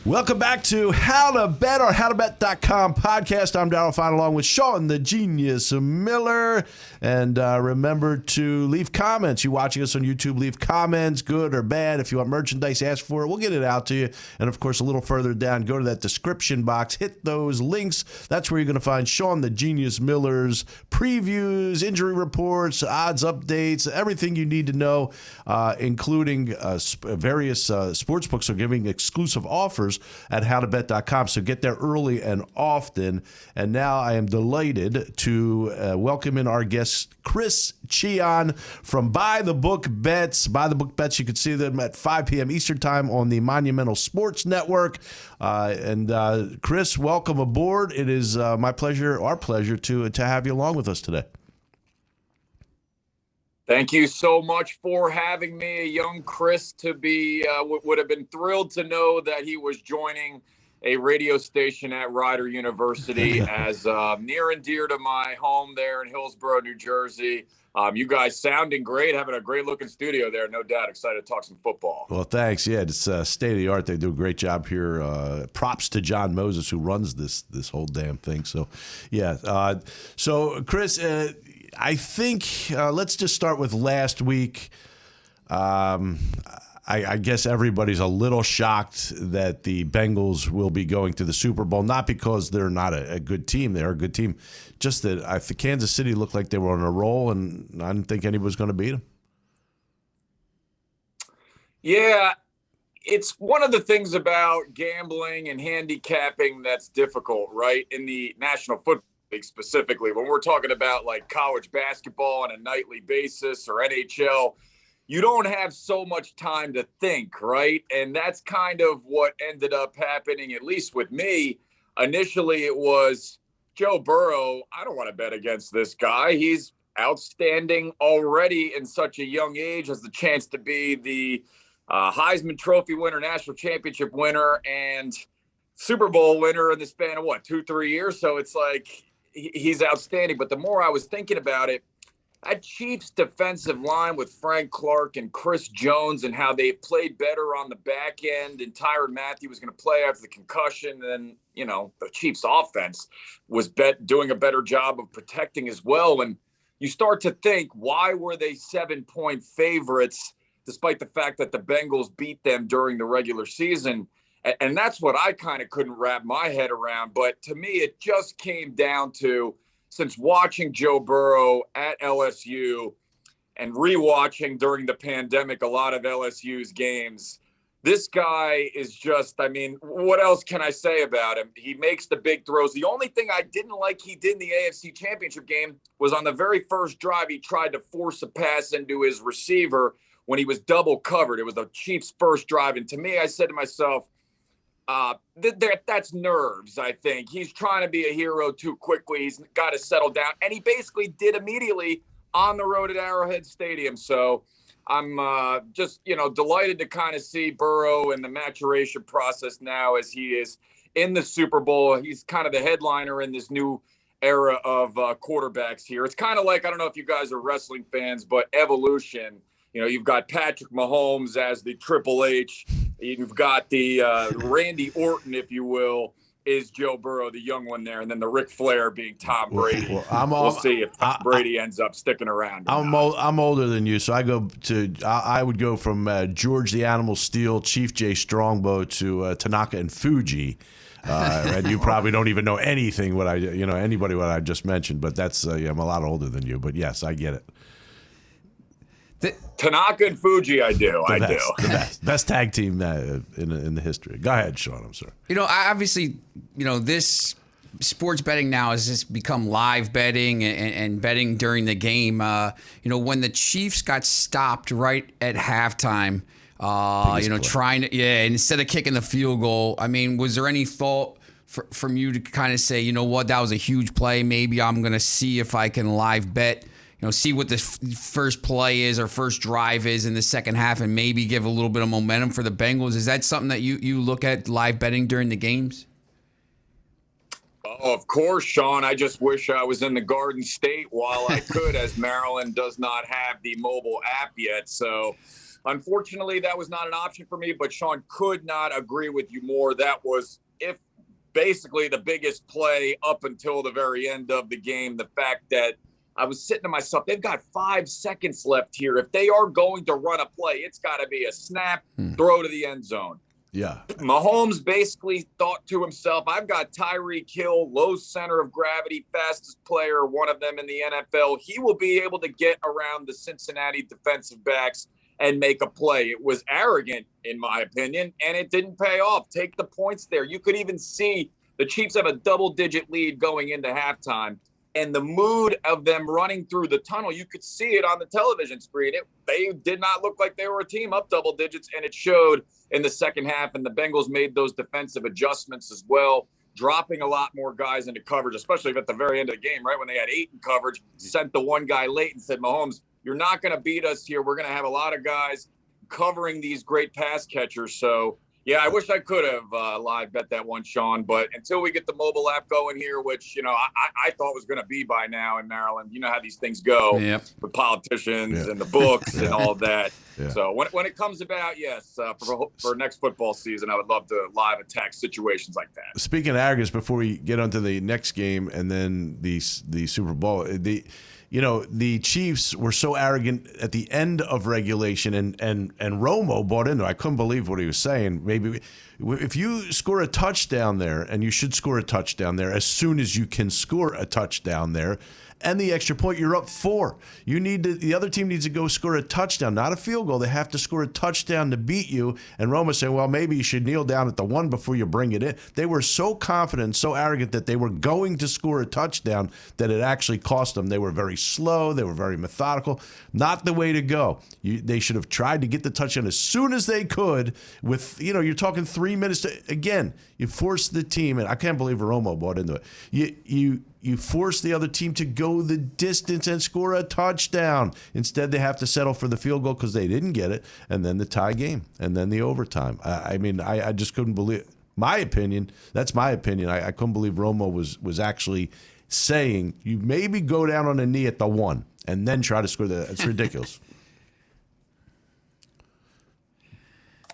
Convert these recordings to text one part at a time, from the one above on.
Welcome back to How to Bet, or HowToBet.com podcast. I'm Daryl Sean, along with Sean, the Genius Miller. And remember to leave comments. You watching us on YouTube, leave comments, good or bad. If you want merchandise, ask for it. We'll get it out to you. And, of course, a little further down, go to that description box. Hit those links. That's where you're going to find Sean, the Genius Miller's previews, injury reports, odds updates, everything you need to know, including various sportsbooks are giving exclusive offers at HowToBet.com. So get there early and often. And now I am delighted to welcome in our guest, Chris Chicon from By the Book Bets. By the Book Bets, you can see them at 5 p.m. Eastern Time on the Monumental Sports Network. Chris, welcome aboard. It is my pleasure, our pleasure, to have you along with us today. Thank you so much for having me. A young Chris to be would have been thrilled to know that he was joining a radio station at Rider University as near and dear to my home there in Hillsborough, New Jersey. You guys sounding great, having a great looking studio there. No doubt. Excited to talk some football. Well, thanks. Yeah, it's state of the art. They do a great job here. Props to John Moses, who runs this whole damn thing. So, yeah. So, Chris, I think let's just start with last week. I guess everybody's a little shocked that the Bengals will be going to the Super Bowl, not because they're not a good team. They're a good team. Just that I think Kansas City looked like they were on a roll, and I didn't think anybody was going to beat them. Yeah, it's one of the things about gambling and handicapping that's difficult, right? In the National Football League specifically, when we're talking about like college basketball on a nightly basis or NHL, you don't have so much time to think, right? And that's kind of what ended up happening, at least with me. Initially, it was Joe Burrow. I don't want to bet against this guy. He's outstanding already in such a young age, has the chance to be the Heisman Trophy winner, national championship winner, and Super Bowl winner in the span of, 2-3 years? So it's like he's outstanding. But the more I was thinking about it, that Chiefs defensive line with Frank Clark and Chris Jones and how they played better on the back end, and Tyrann Mathieu was going to play after the concussion. And, the Chiefs offense was doing a better job of protecting as well. And you start to think, why were they 7-point favorites, despite the fact that the Bengals beat them during the regular season? And that's what I kind of couldn't wrap my head around. But to me, it just came down to, since watching Joe Burrow at LSU and rewatching during the pandemic a lot of LSU's games, this guy is just, what else can I say about him? He makes the big throws. The only thing I didn't like he did in the AFC Championship game was on the very first drive, he tried to force a pass into his receiver when he was double covered. It was the Chiefs' first drive. And to me, I said to myself, that's nerves, I think. He's trying to be a hero too quickly. He's got to settle down. And he basically did immediately on the road at Arrowhead Stadium. So I'm just, delighted to kind of see Burrow and the maturation process now as he is in the Super Bowl. He's kind of the headliner in this new era of quarterbacks here. It's kind of like, I don't know if you guys are wrestling fans, but Evolution. You've got Patrick Mahomes as the Triple H. You've got the Randy Orton, if you will, is Joe Burrow, the young one there, and then the Ric Flair being Tom Brady. We'll see if Brady ends up sticking around. I'm older than you, so I would go from George the Animal Steel, Chief J Strongbow to Tanaka and Fuji. And you probably don't even know anything what I just mentioned, but that's I'm a lot older than you. But yes, I get it. Tanaka and Fuji, I do. The best tag team in the history. Go ahead, Sean. I'm sorry. Obviously, this sports betting now has just become live betting and betting during the game. When the Chiefs got stopped right at halftime, trying to, instead of kicking the field goal, was there any thought from you to kind of say, that was a huge play. Maybe I'm going to see if I can live bet. See what the first play is or first drive is in the second half and maybe give a little bit of momentum for the Bengals. Is that something that you look at live betting during the games? Oh, of course, Sean. I just wish I was in the Garden State while I could, as Maryland does not have the mobile app yet. So Unfortunately, that was not an option for me, but Sean, could not agree with you more. That was basically the biggest play up until the very end of the game. The fact that I was sitting to myself, they've got 5 seconds left here. If they are going to run a play, it's got to be a snap, throw to the end zone. Yeah. Mahomes basically thought to himself, I've got Tyreek Hill, low center of gravity, fastest player, one of them in the NFL. He will be able to get around the Cincinnati defensive backs and make a play. It was arrogant, in my opinion, and it didn't pay off. Take the points there. You could even see the Chiefs have a double-digit lead going into halftime. And the mood of them running through the tunnel, you could see it on the television screen. They did not look like they were a team up double digits, and it showed in the second half. And the Bengals made those defensive adjustments as well, dropping a lot more guys into coverage, especially at the very end of the game, right when they had 8 in coverage, sent the one guy late and said, Mahomes, you're not going to beat us here. We're going to have a lot of guys covering these great pass catchers. So, yeah, I wish I could have live bet that one, Sean. But until we get the mobile app going here, which, I thought was going to be by now in Maryland. You know how these things go with politicians and the books and all of that. Yeah. So when it comes about, yes, for next football season, I would love to live attack situations like that. Speaking of arrogance, before we get onto the next game and then the Super Bowl, the Chiefs were so arrogant at the end of regulation, and Romo bought into it. I couldn't believe what he was saying. Maybe if you score a touchdown there, and you should score a touchdown there as soon as you can score a touchdown there, and the extra point, you're up 4. The other team needs to go score a touchdown, not a field goal. They have to score a touchdown to beat you. And Roma said, well, maybe you should kneel down at the 1 before you bring it in. They were so confident, so arrogant that they were going to score a touchdown that it actually cost them. They were very slow. They were very methodical. Not the way to go. They should have tried to get the touchdown as soon as they could with, you're talking 3 minutes. Again, you force the team, and I can't believe Romo bought into it. You force the other team to go the distance and score a touchdown. Instead, they have to settle for the field goal because they didn't get it, and then the tie game, and then the overtime. I just couldn't believe it. My opinion, that's my opinion. I couldn't believe Romo was actually saying, you maybe go down on a knee at the 1 and then try to score it's ridiculous.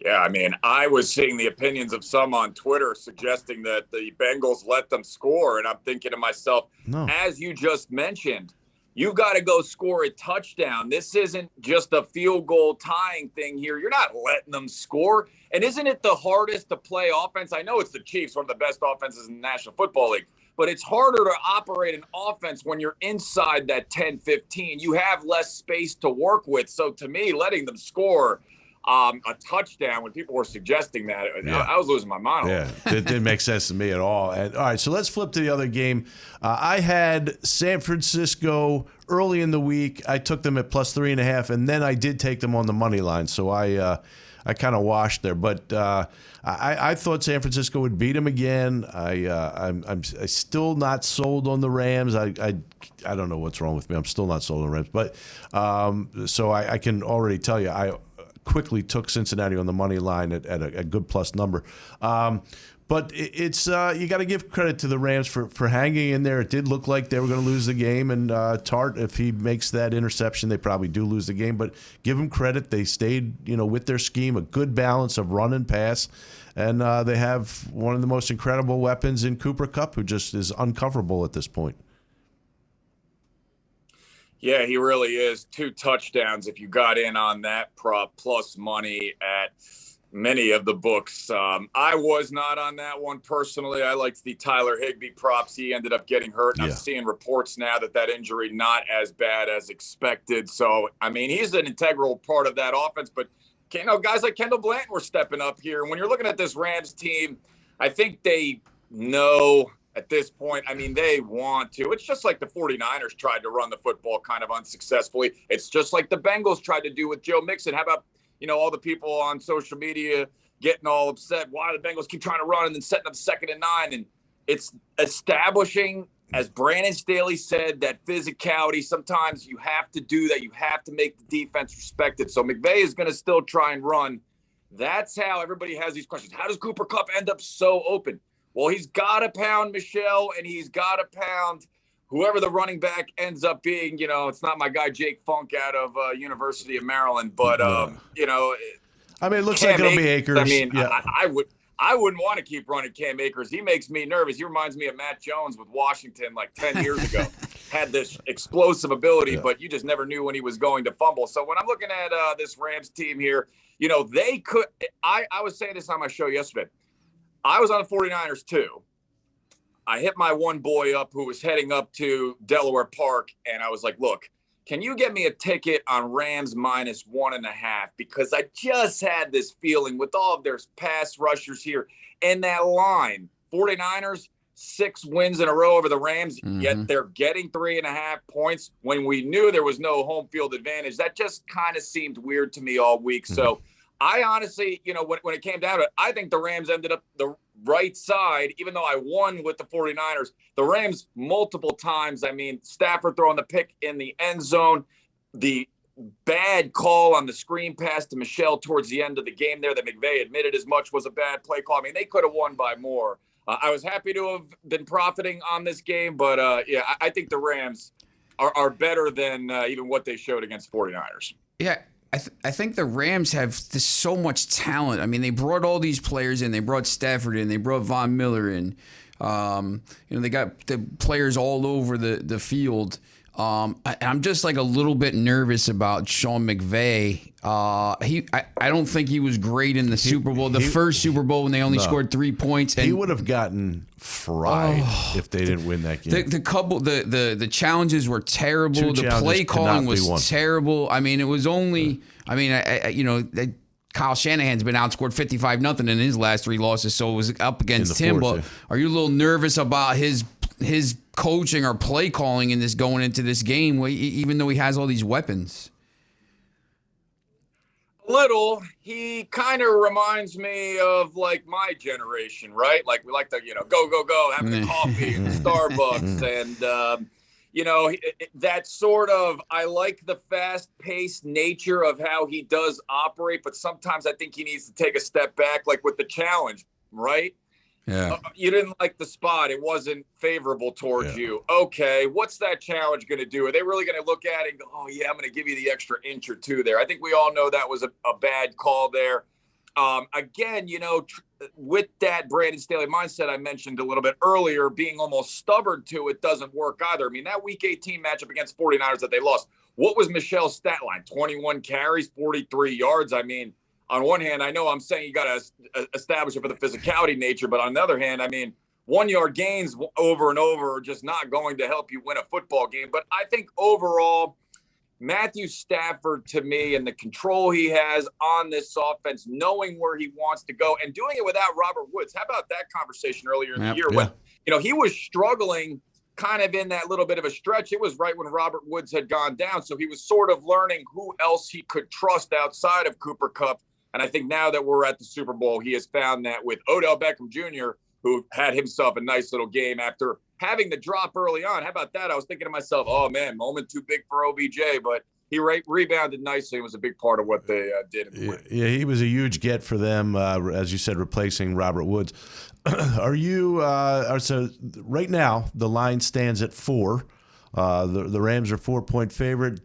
Yeah, I was seeing the opinions of some on Twitter suggesting that the Bengals let them score, and I'm thinking to myself, as you just mentioned, you've got to go score a touchdown. This isn't just a field goal tying thing here. You're not letting them score. And isn't it the hardest to play offense? I know it's the Chiefs, one of the best offenses in the National Football League, but it's harder to operate an offense when you're inside that 10-15. You have less space to work with. So to me, letting them score a touchdown when people were suggesting that, I was losing my mind. Yeah, it didn't make sense to me at all. And all right, so let's flip to the other game. I had San Francisco early in the week. I took them at plus 3.5, and then I did take them on the money line. So I kind of washed there, but I thought San Francisco would beat them again. I'm still not sold on the Rams. I don't know what's wrong with me. I'm still not sold on the Rams, but so I can already tell you I quickly took Cincinnati on the money line at a good plus number. But it's you got to give credit to the Rams for hanging in there. It did look like they were going to lose the game, and Tart, if he makes that interception, they probably do lose the game. But give them credit; they stayed, with their scheme, a good balance of run and pass, and they have one of the most incredible weapons in Cooper Kupp, who just is uncoverable at this point. Yeah, he really is. 2 touchdowns if you got in on that prop plus money at many of the books. I was not on that one personally. I liked the Tyler Higbee props. He ended up getting hurt. And I'm seeing reports now that injury not as bad as expected. So, he's an integral part of that offense. But, guys like Kendall Blanton were stepping up here. When you're looking at this Rams team, I think they know – at this point, they want to. It's just like the 49ers tried to run the football kind of unsuccessfully. It's just like the Bengals tried to do with Joe Mixon. How about, all the people on social media getting all upset? Why the Bengals keep trying to run and then setting up 2nd and 9? And it's establishing, as Brandon Staley said, that physicality. Sometimes you have to do that. You have to make the defense respected. So McVay is going to still try and run. That's how everybody has these questions. How does Cooper Kupp end up so open? Well, he's got to pound Michelle, and he's got to pound whoever the running back ends up being, it's not my guy Jake Funk out of University of Maryland, but I mean, it looks Cam like it'll be Akers. I mean, yeah. I wouldn't want to keep running Cam Akers. He makes me nervous. He reminds me of Matt Jones with Washington like 10 years ago. Had this explosive ability, but you just never knew when he was going to fumble. So when I'm looking at this Rams team here, they could – I was saying this on my show yesterday. I was on the 49ers too. I hit my one boy up who was heading up to Delaware Park, and I was like, look, can you get me a ticket on Rams -1.5? Because I just had this feeling with all of their pass rushers here and that line, 49ers, 6 wins in a row over the Rams, yet they're getting 3.5 points when we knew there was no home field advantage. That just kind of seemed weird to me all week. So I honestly, when it came down to it, I think the Rams ended up the right side, even though I won with the 49ers. The Rams multiple times, I mean, Stafford throwing the pick in the end zone, the bad call on the screen pass to Michelle towards the end of the game there that McVay admitted as much was a bad play call. I mean, they could have won by more. I was happy to have been profiting on this game, but I think the Rams are better than even what they showed against 49ers. Yeah. I think the Rams have so much talent. I mean, they brought all these players in. They brought Stafford in. They brought Von Miller in. They got the players all over the field. I'm just like a little bit nervous about Sean McVay. I don't think he was great in the Super Bowl. The first Super Bowl when they only scored 3 points. And he would have gotten fried if they didn't win that game. The challenges were terrible. The play calling was terrible. I mean, it was only. I mean, Kyle Shanahan's been outscored 55-0 in his last 3 losses, so it was up against him. But are you a little nervous about his coaching or play calling in this going into this game, even though he has all these weapons? Little. He kind of reminds me of like my generation, right? Like we like to, go, having the coffee at Starbucks. And, that sort of, I like the fast-paced nature of how he does operate, but sometimes I think he needs to take a step back, like with the challenge, right? Yeah. You didn't like the spot. It wasn't favorable towards you. Okay, what's that challenge going to do? Are they really going to look at it and go, oh, yeah, I'm going to give you the extra inch or two there? I think we all know that was a bad call there. Again, with that Brandon Staley mindset I mentioned a little bit earlier, being almost stubborn to it doesn't work either. I mean, that Week 18 matchup against 49ers that they lost, what was Michelle's stat line? 21 carries, 43 yards. I mean, on one hand, I know I'm saying you got to establish it for the physicality nature, but on the other hand, I mean, 1-yard gains over and over are just not going to help you win a football game. But I think overall, Matthew Stafford, to me, and the control he has on this offense, knowing where he wants to go and doing it without Robert Woods. How about that conversation earlier in the year when, he was struggling kind of in that little bit of a stretch? It was right when Robert Woods had gone down. So he was sort of learning who else he could trust outside of Cooper Kupp. And I think now that we're at the Super Bowl, he has found that with Odell Beckham Jr., who had himself a nice little game after having the drop early on. How about that? I was thinking to myself, oh, man, moment too big for OBJ. But he rebounded nicely and was a big part of what they did in the win. Yeah, he was a huge get for them, as you said, replacing Robert Woods. Are you so right now the line stands at 4. The Rams are 4-point favorite.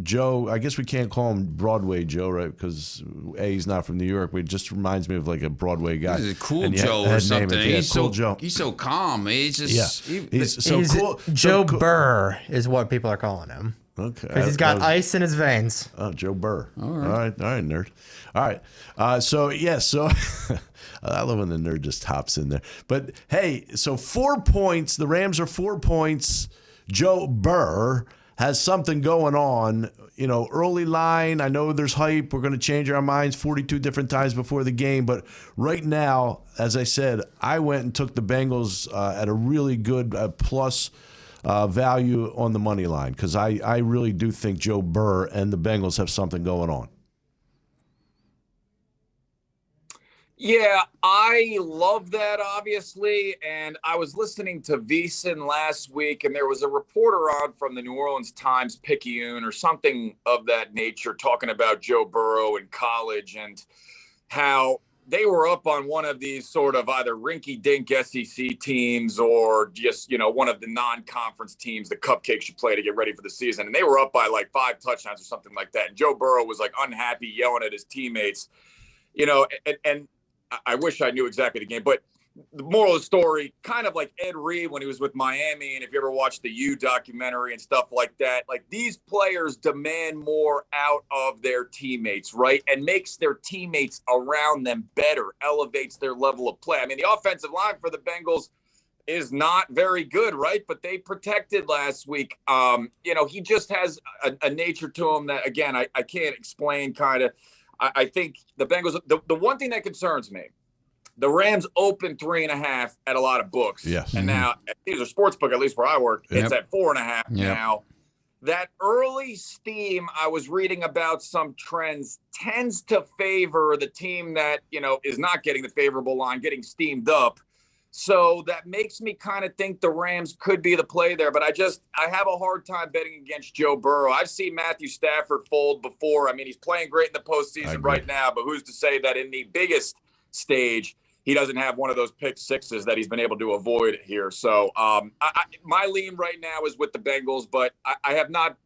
Joe, I guess we can't call him Broadway Joe, right? Because he's not from New York, but it just reminds me of like a Broadway guy. He's a cool Joe or something. He's so calm. He's just he's so cool. Joe Burr is what people are calling him. Okay, because he's got ice in his veins. Oh, Joe Burr. All right, nerd. All right. So I love when the nerd just hops in there. But hey, so 4 points. The Rams are 4 points. Joe Burr has something going on. Early line. I know there's hype. We're going to change our minds 42 different times before the game. But right now, as I said, I went and took the Bengals at a really good plus value on the money line because I really do think Joe Burr and the Bengals have something going on. Yeah, I love that, obviously. And I was listening to VSiN last week, and there was a reporter on from the New Orleans Times Picayune or something of that nature talking about Joe Burrow in college and how they were up on one of these sort of either rinky-dink SEC teams or just, one of the non-conference teams, the cupcakes you play to get ready for the season. And they were up by like 5 touchdowns or something like that. And Joe Burrow was like unhappy, yelling at his teammates, and I wish I knew exactly the game, but the moral of the story, kind of like Ed Reed when he was with Miami, and if you ever watched the U documentary and stuff like that, like these players demand more out of their teammates, right? And makes their teammates around them better, elevates their level of play. I mean, the offensive line for the Bengals is not very good, right? But they protected last week. He just has a nature to him that, again, I can't explain kind of. I think the Bengals, the one thing that concerns me, the Rams opened 3.5 at a lot of books. Yes. And now these are sportsbook, at least where I work, it's at 4.5 now. That early steam I was reading about some trends tends to favor the team that, is not getting the favorable line, getting steamed up. So that makes me kind of think the Rams could be the play there. But I have a hard time betting against Joe Burrow. I've seen Matthew Stafford fold before. I mean, he's playing great in the postseason right now, but who's to say that in the biggest stage he doesn't have one of those pick sixes that he's been able to avoid here. So my lean right now is with the Bengals, but I have not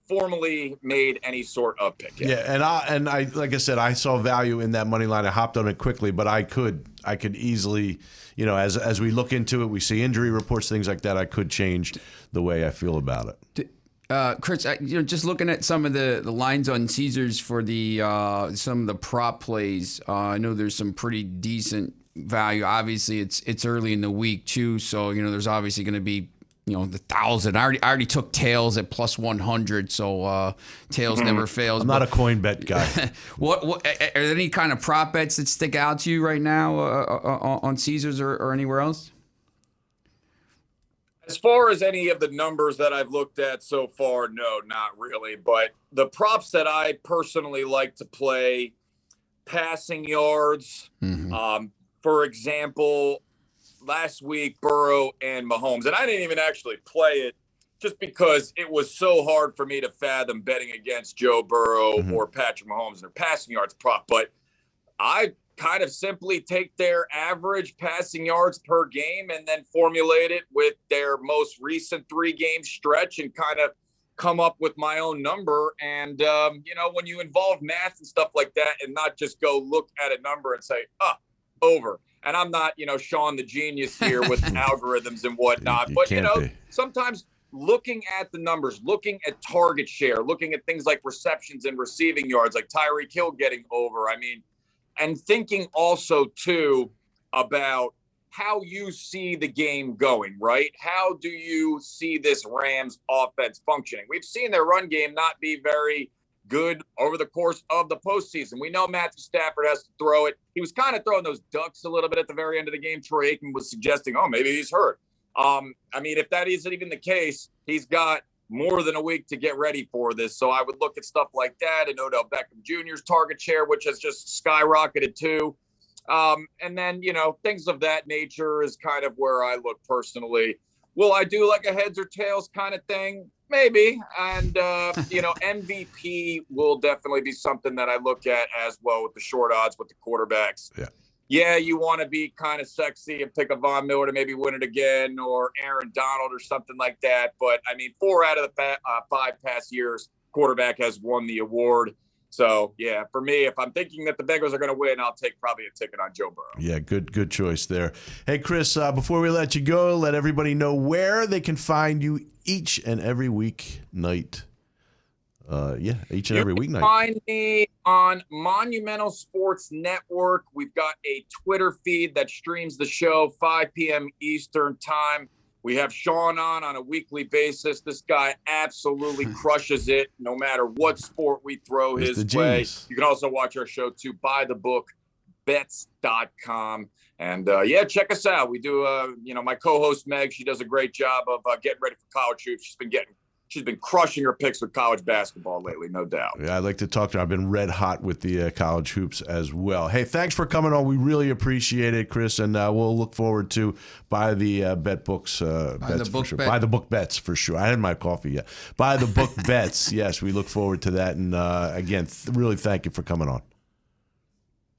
formally made any sort of pick yet. Yeah, and I like I said, I saw value in that money line. I hopped on it quickly, but I could easily, as we look into it, we see injury reports, things like that. I could change the way I feel about it. Chris, just looking at some of the lines on Caesars for the some of the prop plays, I know there's some pretty decent value. Obviously, it's early in the week too, so there's obviously going to be the 1,000. I already took tails at plus 100, so tails never fails. I'm not a coin bet guy. What are there any kind of prop bets that stick out to you right now on Caesars or anywhere else? As far as any of the numbers that I've looked at so far, no, not really. But the props that I personally like to play, passing yards. For example, last week, Burrow and Mahomes. And I didn't even actually play it just because it was so hard for me to fathom betting against Joe Burrow or Patrick Mahomes and their passing yards prop. But I kind of simply take their average passing yards per game and then formulate it with their most recent 3-game stretch and kind of come up with my own number. And, when you involve math and stuff like that and not just go look at a number and say, over. And I'm not, Sean the genius here with algorithms and whatnot. But, sometimes looking at the numbers, looking at target share, looking at things like receptions and receiving yards, like Tyreek Hill getting over. I mean, and thinking also, too, about how you see the game going, right? How do you see this Rams offense functioning? We've seen their run game not be very good over the course of the postseason. We know Matthew Stafford has to throw it. He was kind of throwing those ducks a little bit at the very end of the game. Troy Aikman was suggesting, maybe he's hurt. If that isn't even the case, he's got more than a week to get ready for this. So I would look at stuff like that and Odell Beckham Jr.'s target share, which has just skyrocketed too. And then, things of that nature is kind of where I look personally. Will I do like a heads or tails kind of thing? Maybe. And, MVP will definitely be something that I look at as well with the short odds with the quarterbacks. Yeah, you want to be kind of sexy and pick a Von Miller to maybe win it again or Aaron Donald or something like that. But, 4 out of the 5 past years, quarterback has won the award. So, yeah, for me, if I'm thinking that the Bengals are going to win, I'll take probably a ticket on Joe Burrow. Yeah, good choice there. Hey, Chris, before we let you go, let everybody know where they can find you each and every weeknight. Each and every weeknight. Find me on Monumental Sports Network. We've got a Twitter feed that streams the show 5 p.m. Eastern time. We have Sean on a weekly basis. This guy absolutely crushes it no matter what sport we throw his way. You can also watch our show too, buythebookbets.com. And check us out. We do, my co-host Meg, she does a great job of getting ready for college hoops. She's been crushing her picks with college basketball lately, no doubt. Yeah, I'd like to talk to her. I've been red hot with the college hoops as well. Hey, thanks for coming on. We really appreciate it, Chris, and we'll look forward to buy the bet books. Buy the book bets for sure. I had my coffee yet. Buy the book bets. Yes, we look forward to that. And again, really thank you for coming on.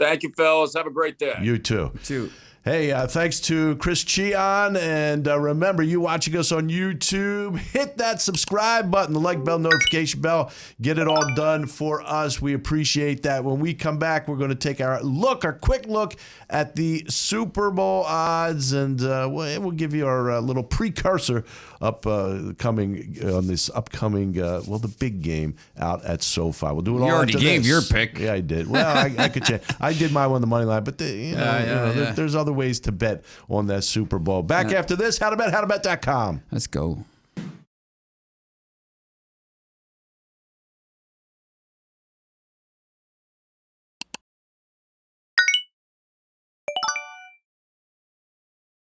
Thank you, fellas. Have a great day. You too. Two. Hey, thanks to Chris Chicon. And remember, you watching us on YouTube, hit that subscribe button, the like bell, notification bell. Get it all done for us. We appreciate that. When we come back, we're going to take our quick look at the Super Bowl odds, and we'll give you our little precursor coming on this upcoming, the big game out at SoFi. We'll do it all. You already after gave this. your pick. Yeah, I did. Well, I could change. I did my one on the money line, but there's other ways to bet on that Super Bowl. Back after this, HowToBet, HowToBet.com. Let's go.